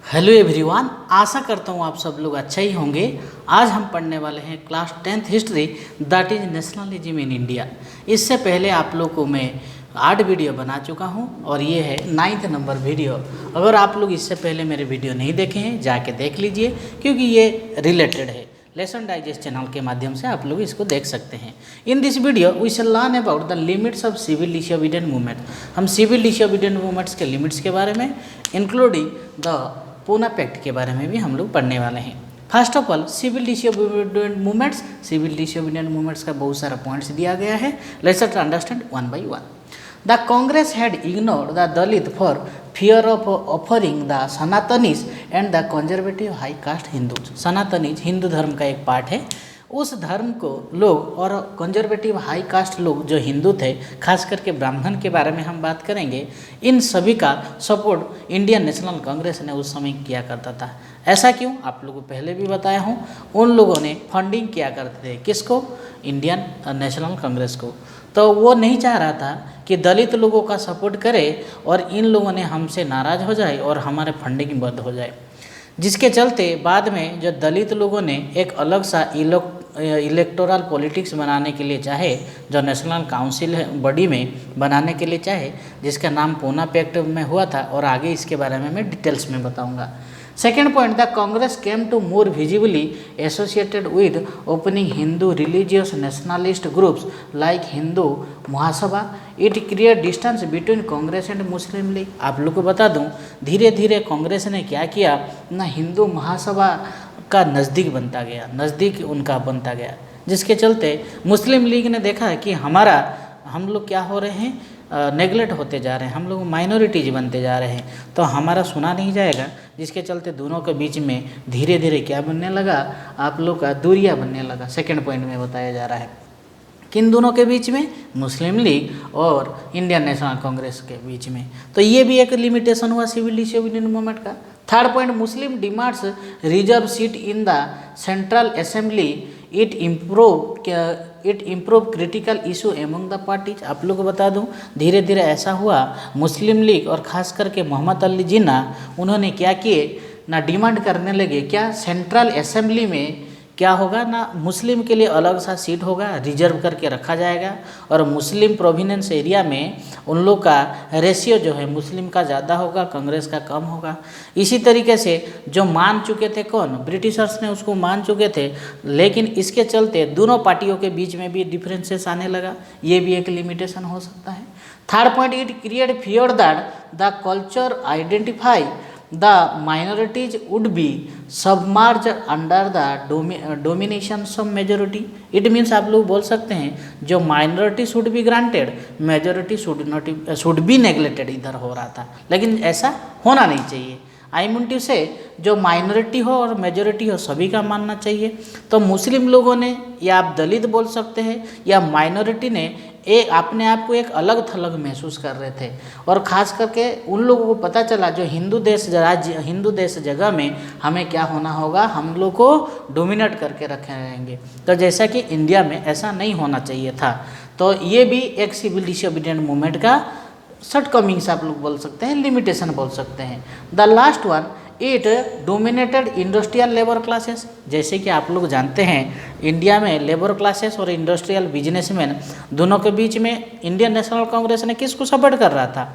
Hello everyone, आशा करता हूँ आप सब लोग अच्छा ही होंगे। आज हम पढ़ने वाले हैं class 10th history that is nationalism in India. इससे पहले आप लोग को मैं 8 वीडियो बना चुका हूँ और ये है 9th नंबर वीडियो। अगर आप लोग इससे पहले मेरे वीडियो नहीं देखे हैं जाके देख लीजिए, क्योंकि ये रिलेटेड है। लेसन डाइजेस्ट चैनल के माध्यम से आप लोग इसको देख सकते हैं। In this video we shall learn about the limits of civil disobedient movement. हम सिविल डिसोबीडिएंट मूवमेंट्स के लिमिट्स के बारे में, इंक्लूडिंग द पूना पैक्ट के बारे में भी हम लोग पढ़ने वाले हैं। First of all civil disobedient movements. Civil disobedient movements का बहुत सारा पॉइंट्स दिया गया है। Let's understand one by one. The Congress had ignored the Dalit for fear of offering the Sanatanis and the conservative high caste Hindus. Sanatanis Hindu धर्म का एक पार्ट है। उस धर्म को लोग और कंजर्वेटिव हाई कास्ट लोग जो हिंदू थे, खास करके ब्राह्मण के बारे में हम बात करेंगे, इन सभी का सपोर्ट इंडियन नेशनल कांग्रेस ने उस समय किया करता था। ऐसा क्यों? आप लोगों को पहले भी बताया हूँ। उन लोगों ने फंडिंग किया करते थे। किसको? इंडियन नेशनल कांग्रेस को। तो वो नहीं चाह रहा था कि दलित लोगों का सपोर्ट करे और इन लोगों ने हमसे नाराज़ हो जाए और हमारे फंडिंग बंद हो जाए। जिसके चलते बाद में जो दलित लोगों ने एक अलग सा इलेक्टोरल पॉलिटिक्स बनाने के लिए चाहे, जो नेशनल काउंसिल बॉडी में बनाने के लिए चाहे, जिसका नाम पूना पैक्ट में हुआ था और आगे इसके बारे में मैं डिटेल्स में बताऊंगा। Second point, the Congress came to more visibly associated with opening Hindu religious nationalist groups like Hindu Mahasabha. It create distance between Congress and Muslim League. आप लोग को बता दूं, धीरे धीरे कांग्रेस ने क्या किया ना, हिंदू महासभा का नज़दीक बनता गया, नज़दीक उनका बनता गया। जिसके चलते मुस्लिम लीग ने देखा कि हम लोग क्या हो रहे हैं, नेगलेक्ट होते जा रहे हैं, हम लोग माइनॉरिटीज बनते जा रहे हैं, तो हमारा सुना नहीं जाएगा। जिसके चलते दोनों के बीच में धीरे धीरे क्या बनने लगा, आप लोग का दूरियां बनने लगा। सेकंड पॉइंट में बताया जा रहा है किन दोनों के बीच में, मुस्लिम लीग और इंडियन नेशनल कांग्रेस के बीच में। तो ये भी एक लिमिटेशन हुआ सिविल डिसोबीडिएंट मूवमेंट का। Third point, Muslim demands reserve seat in the central assembly. It improve critical issue among the parties. आप लोग को बता दूं, धीरे धीरे ऐसा हुआ, मुस्लिम लीग और ख़ास करके मोहम्मद अली जिन्ना, उन्होंने क्या किए ना, डिमांड करने लगे क्या, सेंट्रल असेंबली में क्या होगा ना, मुस्लिम के लिए अलग सा सीट होगा, रिजर्व करके रखा जाएगा और मुस्लिम प्रोविनेंस एरिया में उन लोग का रेशियो जो है मुस्लिम का ज़्यादा होगा, कांग्रेस का कम होगा। इसी तरीके से जो मान चुके थे कौन, ब्रिटिशर्स ने उसको मान चुके थे, लेकिन इसके चलते दोनों पार्टियों के बीच में भी डिफरेंसेस आने लगा। ये भी एक लिमिटेशन हो सकता है। Third point, it create fear that the culture identify the minorities would be submerged under the domination of majority. It means आप लोग बोल सकते हैं जो minority should be granted, majority should be neglected इधर हो रहा था, लेकिन ऐसा होना नहीं चाहिए। आई मीन टू से जो माइनॉरिटी हो और मेजोरिटी हो सभी का मानना चाहिए। तो मुस्लिम लोगों ने, या आप दलित बोल सकते हैं, या माइनॉरिटी ने अपने आप को एक अलग थलग महसूस कर रहे थे। और ख़ास करके उन लोगों को पता चला जो हिंदू देश जगह में हमें क्या होना होगा, हम लोग को डोमिनेट करके रखे रहेंगे। तो जैसा कि इंडिया में ऐसा नहीं होना चाहिए था। तो ये भी एक सिविल डिसोबीडिएंट मूवमेंट का शॉर्ट कमिंग्स आप लोग बोल सकते हैं, लिमिटेशन बोल सकते हैं। The last one, it dominated industrial labour classes. जैसे कि आप लोग जानते हैं, इंडिया में लेबर क्लासेस और इंडस्ट्रियल बिजनेसमैन दोनों के बीच में इंडियन नेशनल कांग्रेस ने किसको सपोर्ट कर रहा था,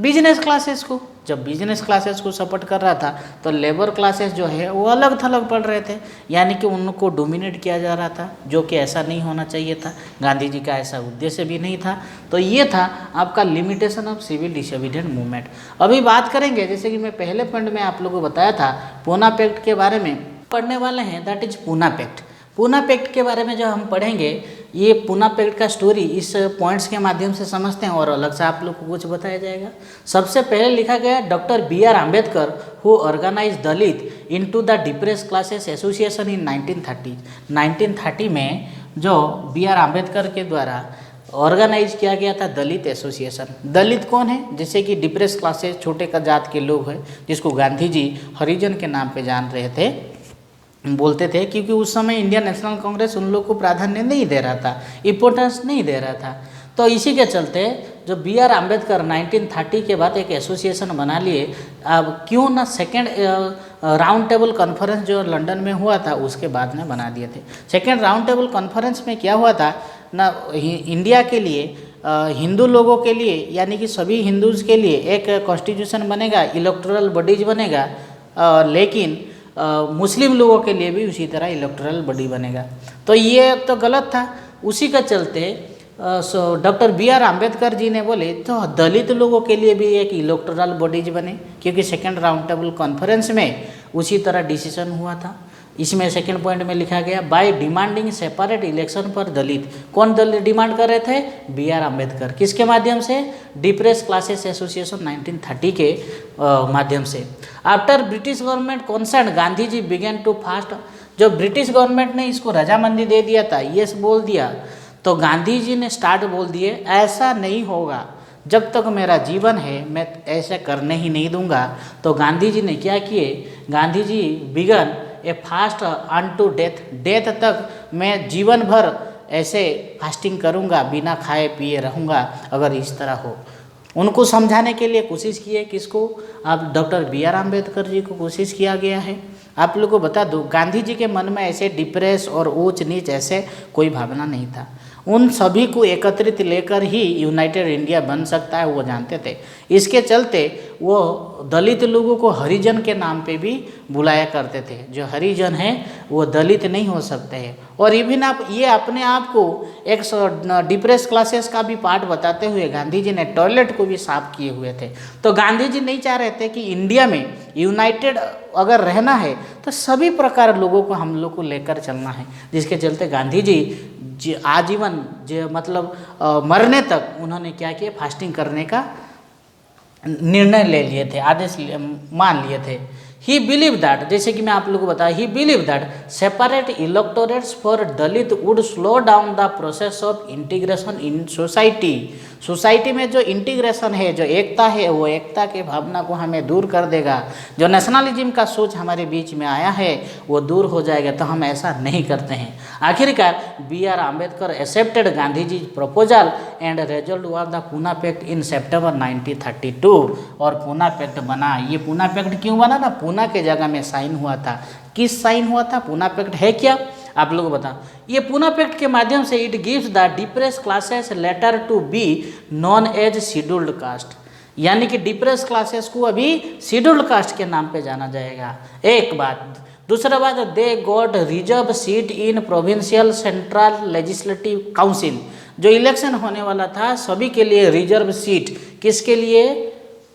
बिजनेस क्लासेस को। जब बिजनेस क्लासेस को सपोर्ट कर रहा था तो लेबर क्लासेस जो है वो अलग थलग पड़ रहे थे, यानी कि उनको डोमिनेट किया जा रहा था, जो कि ऐसा नहीं होना चाहिए था। गांधी जी का ऐसा उद्देश्य भी नहीं था। तो ये था आपका limitation of civil disobedient movement. अभी बात करेंगे, जैसे कि मैं पहले पॉइंट में आप लोगों को बताया था, पूना पैक्ट के बारे में पढ़ने वाले हैं, that is Poona pact. Poona pact के बारे में जो हम पढ़ेंगे, ये पूना पैक्ट का स्टोरी इस पॉइंट्स के माध्यम से समझते हैं और अलग से आप लोग को कुछ बताया जाएगा। सबसे पहले लिखा गया doctor BR Ambedkar who organise Dalit into the depressed classes association in 1930 में जो BR आम्बेडकर के द्वारा ऑर्गेनाइज किया गया था दलित एसोसिएशन। दलित कौन है? जैसे कि डिप्रेस क्लासेस, छोटे का जात के लोग हैं, जिसको गांधी जी हरिजन के नाम पे जान रहे थे, बोलते थे, क्योंकि उस समय इंडियन नेशनल कांग्रेस उन लोग को प्राधान्य नहीं दे रहा था, इम्पोर्टेंस नहीं दे रहा था। तो इसी के चलते जो बी आर अम्बेडकर 1930 के बाद एक एसोसिएशन बना लिए। अब क्यों ना सेकेंड राउंड टेबल कॉन्फ्रेंस जो लंदन में हुआ था उसके बाद में बना दिए थे। सेकेंड राउंड टेबल कॉन्फ्रेंस में क्या हुआ था ना, इंडिया के लिए हिंदू लोगों के लिए यानी कि सभी हिंदूज़ के लिए एक कॉन्स्टिट्यूशन बनेगा, इलेक्टोरल बॉडीज बनेगा, लेकिन मुस्लिम लोगों के लिए भी उसी तरह इलेक्टोरल बॉडी बनेगा। तो ये तो गलत था। उसी का चलते doctor B R Ambedkar ji ने बोले तो दलित लोगों के लिए भी एक इलेक्टोरल बॉडीज बने, क्योंकि सेकेंड राउंड टेबल कॉन्फ्रेंस में उसी तरह डिसीजन हुआ था। इसमें सेकंड पॉइंट में लिखा गया by demanding separate election for Dalit. कौन दलित डिमांड कर रहे थे? B R Ambedkar. किसके माध्यम से? डिप्रेस क्लासेस एसोसिएशन 1930 के माध्यम से। After British government concern Gandhi ji began to fast. जो ब्रिटिश गवर्नमेंट ने इसको रजामंदी दे दिया था, यस बोल दिया, तो गांधी जी ने स्टार्ट बोल दिए ऐसा नहीं होगा, जब तक मेरा जीवन है मैं ऐसा करने ही नहीं दूंगा। तो गांधी जी ने क्या किए? Gandhi ji began a fast unto death. Death तक मैं जीवन भर ऐसे फास्टिंग करूंगा, बिना खाए पिए रहूंगा अगर इस तरह हो। उनको समझाने के लिए कोशिश की है। किसको? आप doctor B R Ambedkar ji को कोशिश किया गया है। आप लोगों को बता दो, गांधी जी के मन में ऐसे डिप्रेस और ऊंच नीच ऐसे कोई भावना नहीं था। उन सभी को एकत्रित लेकर ही यूनाइटेड इंडिया बन सकता है, वो जानते थे। इसके चलते वो दलित लोगों को हरिजन के नाम पे भी बुलाया करते थे। जो हरिजन है वो दलित नहीं हो सकते हैं। और इवन आप ये अपने आप को एक डिप्रेस क्लासेस का भी पार्ट बताते हुए गांधी जी ने टॉयलेट को भी साफ किए हुए थे। तो गांधी जी नहीं चाह रहे थे कि इंडिया में यूनाइटेड अगर रहना है तो सभी प्रकार लोगों को हम लोग को लेकर चलना है। जिसके चलते गांधी जी आजीवन मतलब मरने तक उन्होंने क्या किया? फास्टिंग करने का निर्णय ले लिए थे, आदेश मान लिए थे। ही बिलीव दैट, जैसे कि मैं आप लोगों को बताया, ही believe that separate electorates for Dalit would slow down the process of integration in society. Society में जो इंटीग्रेशन है, जो एकता है, वो एकता के भावना को हमें दूर कर देगा। जो नेशनलिज्म का सोच हमारे बीच में आया है वो दूर हो जाएगा। तो हम ऐसा नहीं करते हैं। आखिरकार B R Ambedkar accepted Gandhi ji proposal and result was the Poona pact in September 1932। और पूना पैक्ट बना। ये पूना पैक्ट क्यों बना ना? पूना के जगह में साइन हुआ था। किस साइन हुआ था? पूना पैक्ट है क्या आप लोगों को बता। ये पूना पैक्ट के माध्यम से it gives the depress classes later to be known as scheduled caste, यानी कि डिप्रेस क्लासेस को अभी शेड्यूल्ड कास्ट के नाम पे जाना जाएगा। एक बात। दूसरा बात, they got reserve seat in provincial central legislative council. जो इलेक्शन होने वाला था सभी के लिए रिजर्व सीट। किसके लिए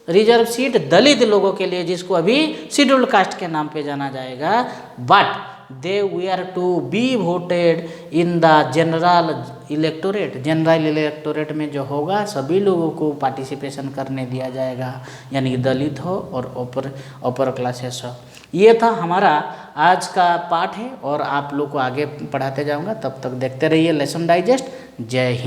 रिजर्व सीट? दलित लोगों के लिए, जिसको अभी शेड्यूल्ड कास्ट के नाम पे जाना जाएगा। But they were to be voted in the general electorate. General electorate में जो होगा सभी लोगों को पार्टिसिपेशन करने दिया जाएगा, यानी दलित हो और अपर क्लासेस हो। ये था हमारा आज का पाठ है और आप लोग को आगे पढ़ाते जाऊंगा। तब तक देखते रहिए लेसन डाइजेस्ट। जय हिंद।